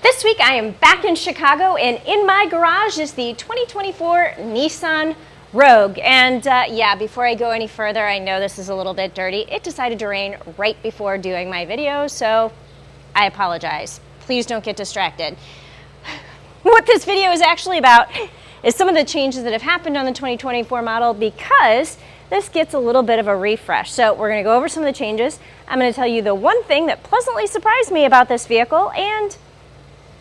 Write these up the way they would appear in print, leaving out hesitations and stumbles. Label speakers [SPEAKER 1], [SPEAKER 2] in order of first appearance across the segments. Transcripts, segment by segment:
[SPEAKER 1] This week I am back in Chicago, and in my garage is the 2024 Nissan Rogue. And yeah, before I go any further, I know this is a little bit dirty. It decided to rain right before doing my video, so I apologize. Please don't get distracted. What this video is actually about is some of the changes that have happened on the 2024 model, because this gets a little bit of a refresh. So we're going to go over some of the changes. I'm going to tell you the one thing that pleasantly surprised me about this vehicle, and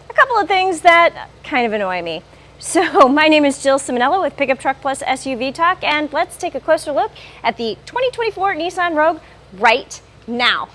[SPEAKER 1] a couple of things that kind of annoy me. So my name is Jill Ciminillo with Pickup Truck Plus SUV Talk, and let's take a closer look at the 2024 Nissan Rogue right now.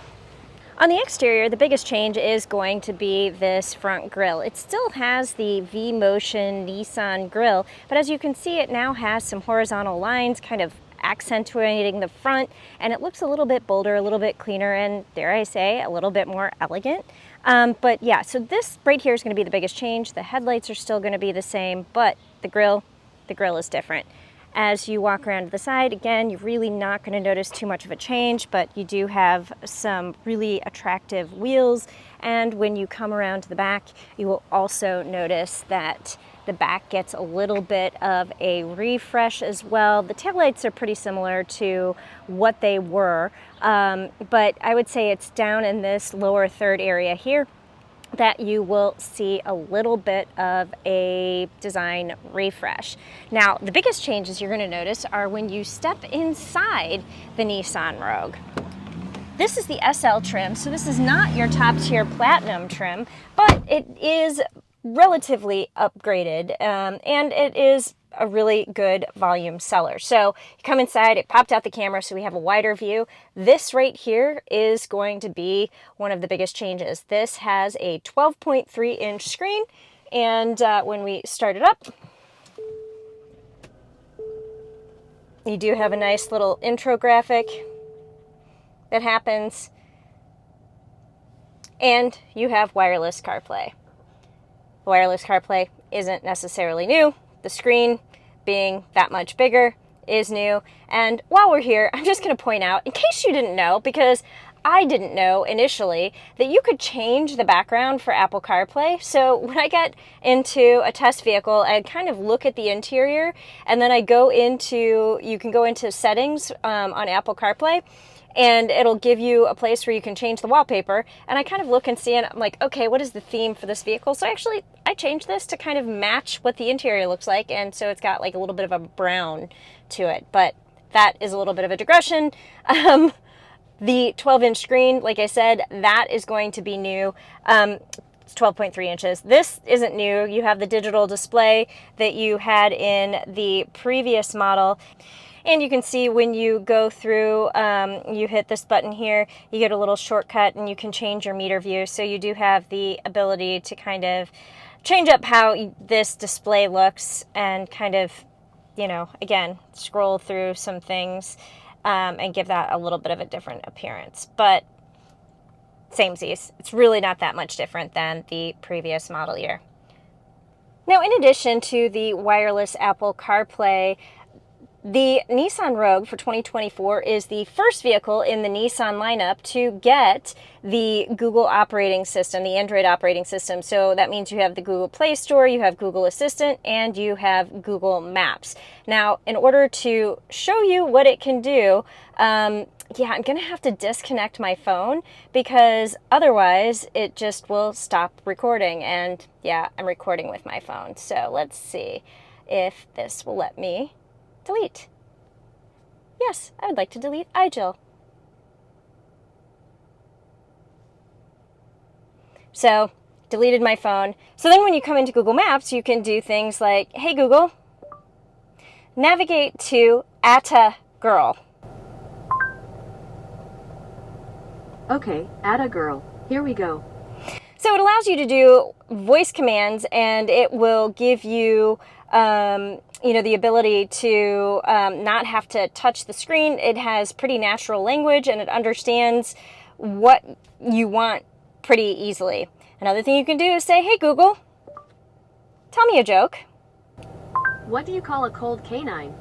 [SPEAKER 1] On the exterior, the biggest change is going to be this front grille. It still has the V-Motion Nissan grille, but as you can see, it now has some horizontal lines kind of accentuating the front, and it looks a little bit bolder, a little bit cleaner, and dare I say, a little bit more elegant. But yeah, so this right here is going to be the biggest change. The headlights are still going to be the same, but the grill is different. As you walk around to the side, again, you're really not going to notice too much of a change, but you do have some really attractive wheels. And when you come around to the back, you will also notice that the back gets a little bit of a refresh as well. The taillights are pretty similar to what they were, but I would say it's down in this lower third area here that you will see a little bit of a design refresh. Now, the biggest changes you're going to notice are when you step inside the Nissan Rogue. This is the SL trim, so this is not your top tier platinum trim, but it is relatively upgraded, and it is a really good volume seller. So you come inside, it popped out the camera so we have a wider view. This right here is going to be one of the biggest changes. This has a 12.3-inch screen, and when we start it up, you do have a nice little intro graphic that happens, and you have wireless CarPlay. Wireless CarPlay isn't necessarily new. The screen being that much bigger is new. And while we're here, I'm just going to point out, in case you didn't know, because I didn't know initially, that you could change the background for Apple CarPlay. So when I get into a test vehicle, I kind of look at the interior, and then I go into, you can go into settings on Apple CarPlay, and it'll give you a place where you can change the wallpaper. And I kind of look and see, and I'm like, okay, what is the theme for this vehicle? So actually, I changed this to kind of match what the interior looks like, and so it's got like a little bit of a brown to it. But that is a little bit of a digression. The 12-inch screen, like I said, that is going to be new. It's 12.3 inches. This isn't new. You have the digital display that you had in the previous model. And you can see when you go through, you hit this button here, you get a little shortcut and you can change your meter view. So you do have the ability to kind of change up how this display looks and kind of, you know, again, scroll through some things and give that a little bit of a different appearance. But samesies, it's really not that much different than the previous model year. Now, in addition to the wireless Apple CarPlay, the Nissan Rogue for 2024 is the first vehicle in the Nissan lineup to get the Google operating system, the Android operating system. So that means you have the Google Play Store, you have Google Assistant, and you have Google Maps. Now, in order to show you what it can do, yeah, I'm going to have to disconnect my phone because otherwise it just will stop recording. And yeah, I'm recording with my phone. So let's see if this will let me delete. Yes, I would like to delete iJill. So, deleted my phone. So then when you come into Google Maps, you can do things like, hey Google, navigate to Atta Girl.
[SPEAKER 2] Okay, Atta Girl. Here we go.
[SPEAKER 1] So it allows you to do voice commands, and it will give you you know, the ability to not have to touch the screen. It has pretty natural language, and it understands what you want pretty easily. Another thing you can do is say, hey Google, tell me a joke.
[SPEAKER 2] What do you call a cold canine?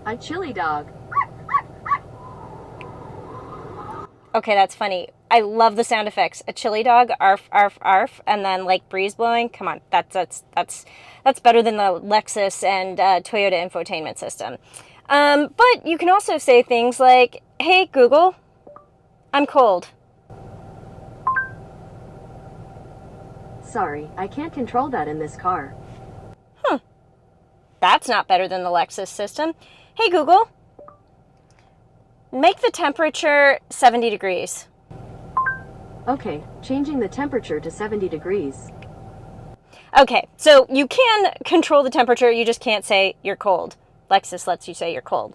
[SPEAKER 2] A chili dog.
[SPEAKER 1] Okay, that's funny. I love the sound effects. A chili dog, arf, arf, arf, and then like breeze blowing. Come on, that's better than the Lexus and Toyota infotainment system. But you can also say things like, "Hey Google, I'm cold."
[SPEAKER 2] Sorry, I can't control that in this car.
[SPEAKER 1] That's not better than the Lexus system. "Hey Google, make the temperature 70 degrees."
[SPEAKER 2] Okay, changing the temperature to 70 degrees.
[SPEAKER 1] Okay, so you can control the temperature, you just can't say you're cold. Lexus lets you say you're cold.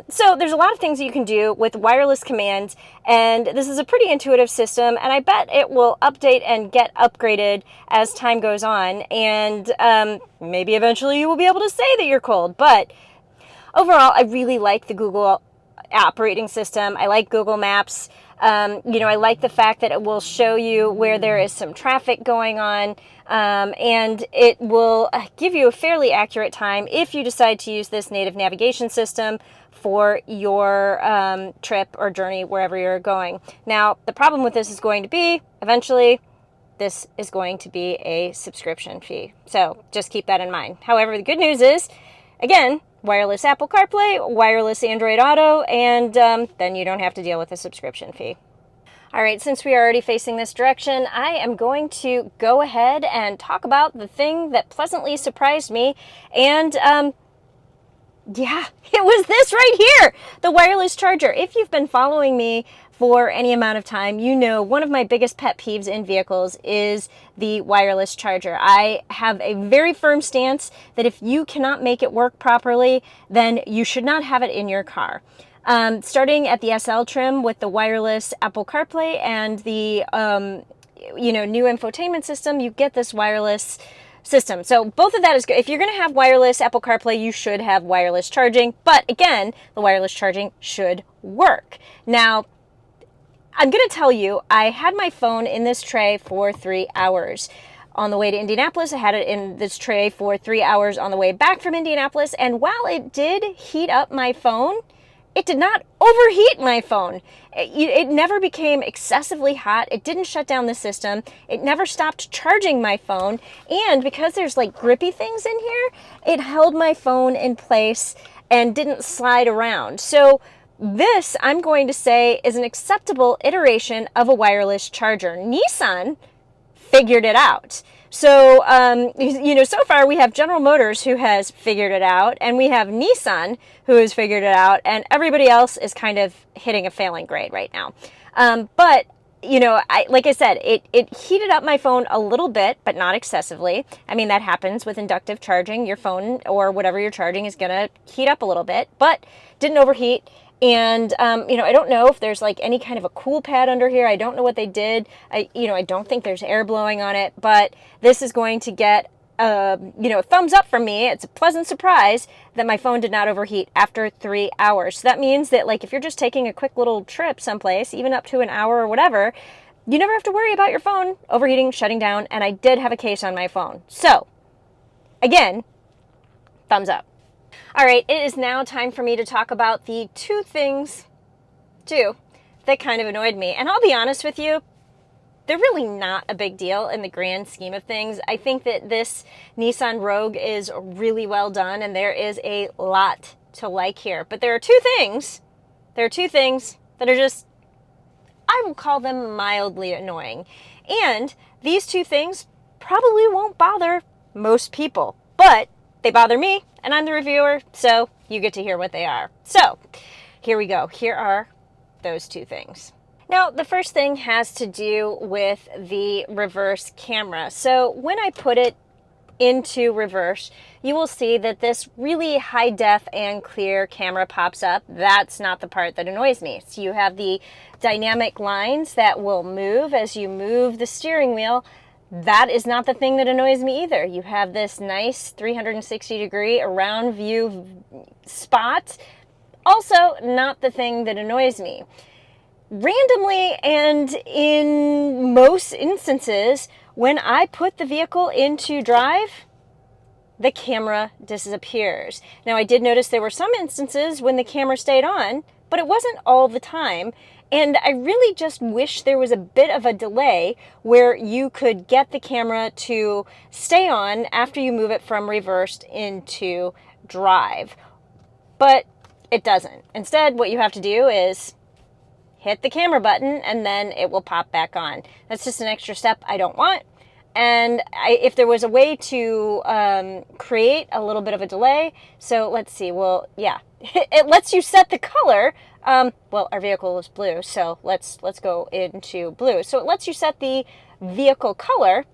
[SPEAKER 1] So there's a lot of things you can do with wireless commands, and this is a pretty intuitive system, and I bet it will update and get upgraded as time goes on, and maybe eventually you will be able to say that you're cold. But overall, I really like the Google operating system. I like Google Maps. I like the fact that it will show you where there is some traffic going on, and it will give you a fairly accurate time if you decide to use this native navigation system for your trip or journey wherever you're going. Now, the problem with this is going to be, eventually, this is going to be a subscription fee. So just keep that in mind. However, the good news is, again, wireless Apple CarPlay, wireless Android Auto, and then you don't have to deal with a subscription fee. All right, since we are already facing this direction, I am going to go ahead and talk about the thing that pleasantly surprised me. And yeah, it was this right here, the wireless charger. If you've been following me for any amount of time, you know one of my biggest pet peeves in vehicles is the wireless charger. I have a very firm stance that if you cannot make it work properly, then you should not have it in your car. Starting at the SL trim with the wireless Apple CarPlay and the new infotainment system, you get this wireless system. So both of that is good. If you're going to have wireless Apple CarPlay, you should have wireless charging. But again, the wireless charging should work. Now, I'm going to tell you, I had my phone in this tray for 3 hours. On the way to Indianapolis, I had it in this tray for 3 hours on the way back from Indianapolis. And while it did heat up my phone, it did not overheat my phone. It never became excessively hot. It didn't shut down the system. It never stopped charging my phone. And because there's like grippy things in here, it held my phone in place and didn't slide around. So this, I'm going to say, is an acceptable iteration of a wireless charger. Nissan figured it out. So, so far we have General Motors who has figured it out, and we have Nissan who has figured it out, and everybody else is kind of hitting a failing grade right now. But like I said, it heated up my phone a little bit, but not excessively. I mean, that happens with inductive charging. Your phone or whatever you're charging is going to heat up a little bit, but didn't overheat. And, I don't know if there's like any kind of a cool pad under here. I don't know what they did. I don't think there's air blowing on it, but this is going to get, a thumbs up from me. It's a pleasant surprise that my phone did not overheat after 3 hours. So that means that like, if you're just taking a quick little trip someplace, even up to an hour or whatever, you never have to worry about your phone overheating, shutting down. And I did have a case on my phone. So again, thumbs up. All right, it is now time for me to talk about the two things, that kind of annoyed me. And I'll be honest with you, they're really not a big deal in the grand scheme of things. I think that this Nissan Rogue is really well done, and there is a lot to like here. But there are two things that are just, I will call them mildly annoying. And these two things probably won't bother most people, but they bother me, and I'm the reviewer, so you get to hear what they are. So, here we go. Here are those two things. Now, the first thing has to do with the reverse camera. So, when I put it into reverse, you will see that this really high def and clear camera pops up. That's not the part that annoys me. So, you have the dynamic lines that will move as you move the steering wheel. That is not the thing that annoys me either. You have this nice 360-degree around view spot. Also, not the thing that annoys me. Randomly and in most instances, when I put the vehicle into drive, the camera disappears. Now, I did notice there were some instances when the camera stayed on, but it wasn't all the time. And I really just wish there was a bit of a delay where you could get the camera to stay on after you move it from reversed into drive. But it doesn't. Instead, what you have to do is hit the camera button and then it will pop back on. That's just an extra step I don't want. And if there was a way to create a little bit of a delay, so let's see, well, yeah, it lets you set the color. Well, our vehicle is blue, so let's go into blue. So it lets you set the vehicle color,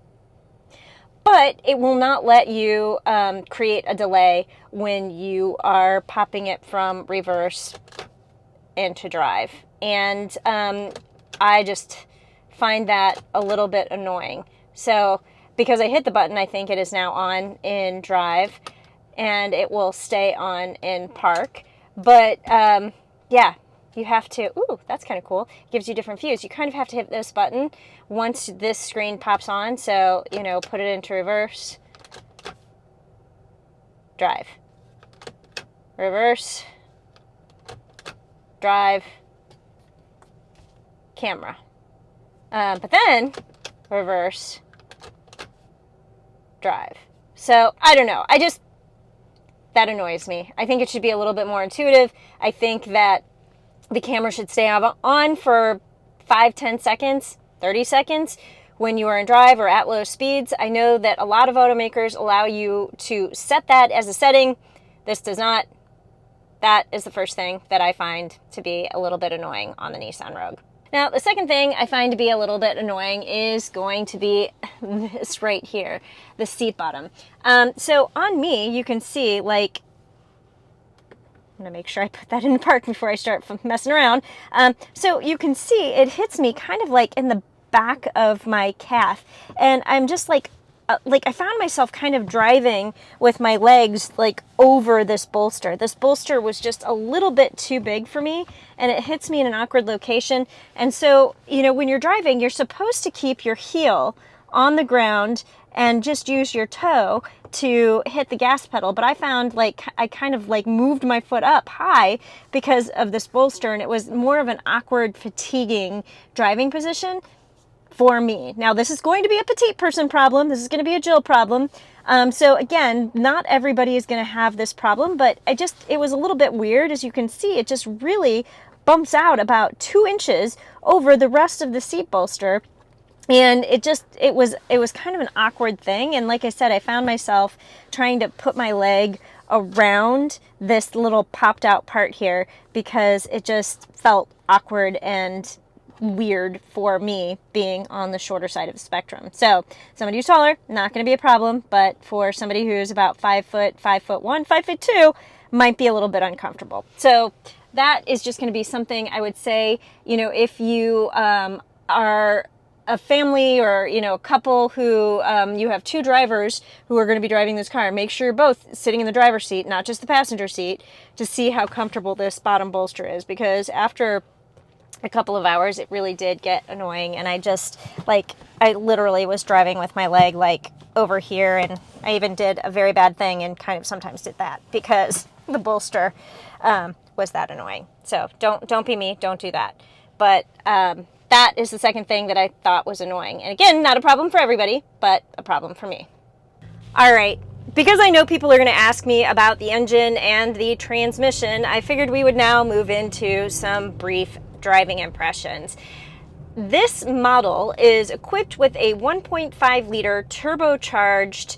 [SPEAKER 1] but it will not let you create a delay when you are popping it from reverse into drive. And I just find that a little bit annoying. So because I hit the button, I think it is now on in drive, and it will stay on in park. But yeah, you have to, ooh, that's kind of cool. It gives you different views. You kind of have to hit this button once this screen pops on. So, you know, put it into reverse, drive, reverse, drive, camera. But then reverse, drive. So I don't know. That annoys me. I think it should be a little bit more intuitive. I think that the camera should stay on for 5, 10 seconds, 30 seconds when you are in drive or at low speeds. I know that a lot of automakers allow you to set that as a setting. This does not. That is the first thing that I find to be a little bit annoying on the Nissan Rogue. Now, the second thing I find to be a little bit annoying is going to be this right here, the seat bottom. So on me, you can see, like, I'm going to make sure I put that in park before I start messing around. So you can see it hits me kind of like in the back of my calf. And I'm just like I found myself kind of driving with my legs like over this bolster. This bolster was just a little bit too big for me, and it hits me in an awkward location. And so, you know, when you're driving, you're supposed to keep your heel on the ground and just use your toe to hit the gas pedal. But I found like I kind of like moved my foot up high because of this bolster, and it was more of an awkward, fatiguing driving position for me. Now, this is going to be a petite person problem. This is going to be a Jill problem. So again, not everybody is going to have this problem, but it was a little bit weird. As you can see, it just really bumps out about 2 inches over the rest of the seat bolster. And it was kind of an awkward thing. And like I said, I found myself trying to put my leg around this little popped out part here because it just felt awkward and weird for me being on the shorter side of the spectrum. So somebody who's taller, not going to be a problem, but for somebody who's about 5 foot, 5'1", 5'2", might be a little bit uncomfortable. So that is just going to be something I would say, you know, if you are a family or, you know, a couple who you have 2 drivers who are going to be driving this car, make sure you're both sitting in the driver's seat, not just the passenger seat, to see how comfortable this bottom bolster is. Because after a couple of hours, it really did get annoying, and I literally was driving with my leg like over here, and I even did a very bad thing and kind of sometimes did that because the bolster was that annoying. So don't be me, don't do that. But that is the second thing that I thought was annoying, and again, not a problem for everybody, but a problem for me. All right. Because I know people are going to ask me about the engine and the transmission, I figured we would now move into some brief driving impressions. This model is equipped with a 1.5 liter turbocharged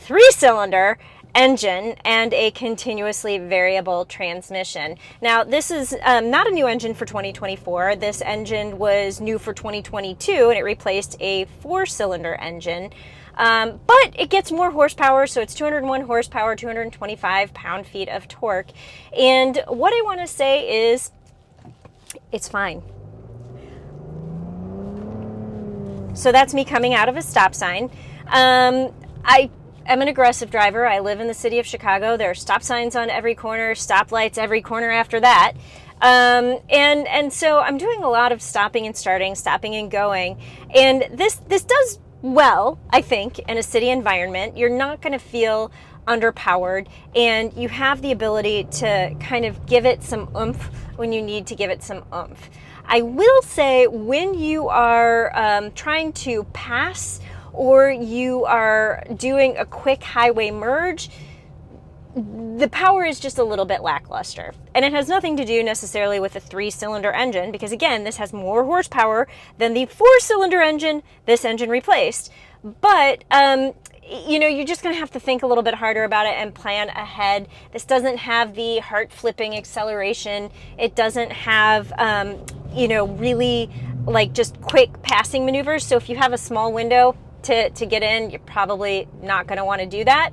[SPEAKER 1] 3-cylinder engine and a continuously variable transmission. Now, this is not a new engine for 2024. This engine was new for 2022, and it replaced a 4-cylinder engine. But it gets more horsepower, so it's 201 horsepower, 225 pound-feet of torque. And what I want to say is, it's fine. So that's me coming out of a stop sign. I am an aggressive driver. I live in the city of Chicago. There are stop signs on every corner, stoplights every corner after that. And so I'm doing a lot of stopping and starting, stopping and going. And this does well, I think, in a city environment. You're not going to feel underpowered, and you have the ability to kind of give it some oomph when you need to give it some oomph. I will say when you are trying to pass or you are doing a quick highway merge, the power is just a little bit lackluster. And it has nothing to do necessarily with a 3-cylinder engine, because again, this has more horsepower than the 4-cylinder engine this engine replaced. But, you know, you're just going to have to think a little bit harder about it and plan ahead. This doesn't have the heart-flipping acceleration. It doesn't have, you know, really like just quick passing maneuvers. So if you have a small window to get in, you're probably not going to want to do that.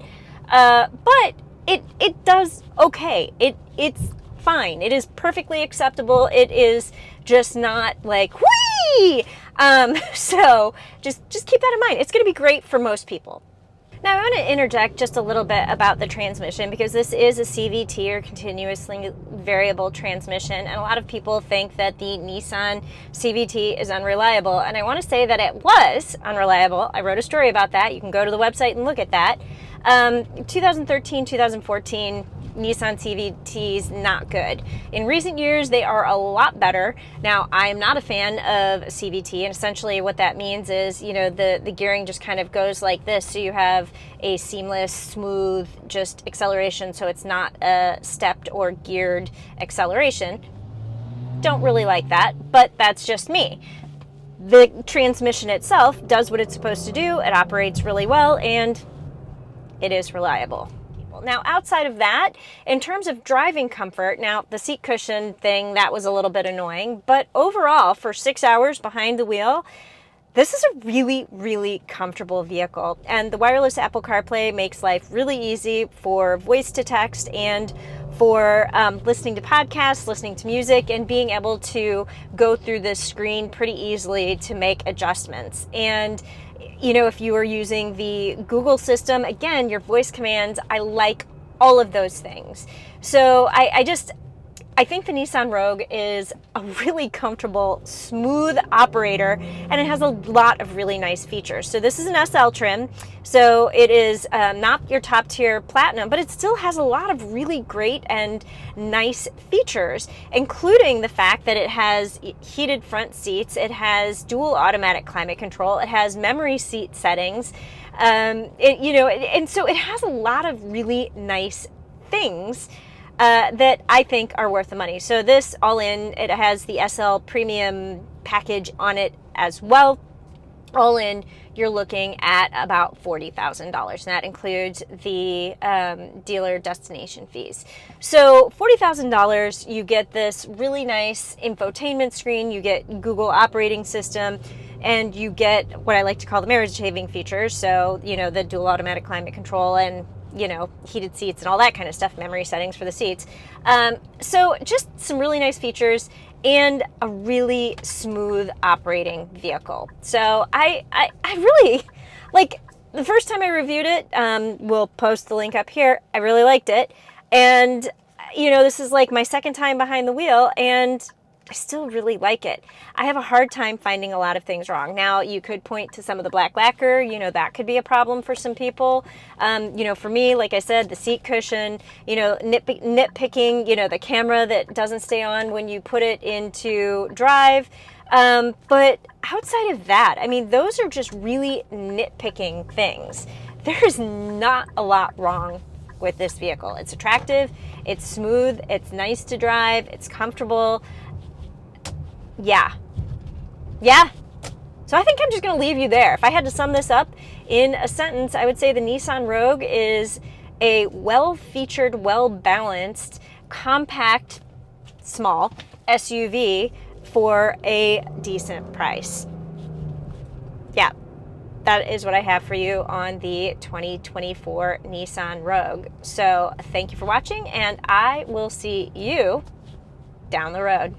[SPEAKER 1] But it does okay. It's fine. It is perfectly acceptable. It is just not like whee. So just keep that in mind. It's going to be great for most people. Now I want to interject just a little bit about the transmission, because this is a CVT, or continuously variable transmission, and a lot of people think that the Nissan CVT is unreliable, and I want to say that it was unreliable. I wrote a story about that. You can go to the website and look at that. 2013, 2014 Nissan CVTs, not good. In recent years, they are a lot better. Now, I'm not a fan of CVT, and essentially what that means is, you know, the gearing just kind of goes like this, so you have a seamless, smooth, just acceleration, so it's not a stepped or geared acceleration. Don't really like that, but that's just me. The transmission itself does what it's supposed to do. It operates really well, and it is reliable. Now, outside of that, in terms of driving comfort, now the seat cushion thing, that was a little bit annoying, but overall, for 6 hours behind the wheel, this is a really, really comfortable vehicle. And the wireless Apple CarPlay makes life really easy for voice to text and for listening to podcasts, listening to music, and being able to go through this screen pretty easily to make adjustments. And you know, if you are using the Google system, again, your voice commands, I like all of those things. So I think the Nissan Rogue is a really comfortable, smooth operator, and it has a lot of really nice features. So this is an SL trim, so it is not your top tier platinum, but it still has a lot of really great and nice features, including the fact that it has heated front seats, it has dual automatic climate control, it has memory seat settings, you know, and so it has a lot of really nice things that I think are worth the money. So this all in, it has the SL premium package on it as well. All in, you're looking at about $40,000, and that includes the dealer destination fees. So $40,000, you get this really nice infotainment screen, you get Google operating system, and you get what I like to call the marriage saving features. So, you know, the dual automatic climate control and, you know, heated seats and all that kind of stuff, memory settings for the seats. So just some really nice features and a really smooth operating vehicle. So I really, like, the first time I reviewed it, we'll post the link up here, I really liked it. And, you know, this is like my second time behind the wheel, and I still really like it. I have a hard time finding a lot of things wrong. Now, you could point to some of the black lacquer, you know, that could be a problem for some people. You know, for me, like I said, the seat cushion, you know, nitpicking, you know, the camera that doesn't stay on when you put it into drive. But outside of that, I mean, those are just really nitpicking things. There's not a lot wrong with this vehicle. It's attractive, it's smooth, it's nice to drive, it's comfortable. Yeah. So I think I'm just going to leave you there. If I had to sum this up in a sentence, I would say the Nissan Rogue is a well-featured, well-balanced, compact, small SUV for a decent price. Yeah, that is what I have for you on the 2024 Nissan Rogue. So thank you for watching, and I will see you down the road.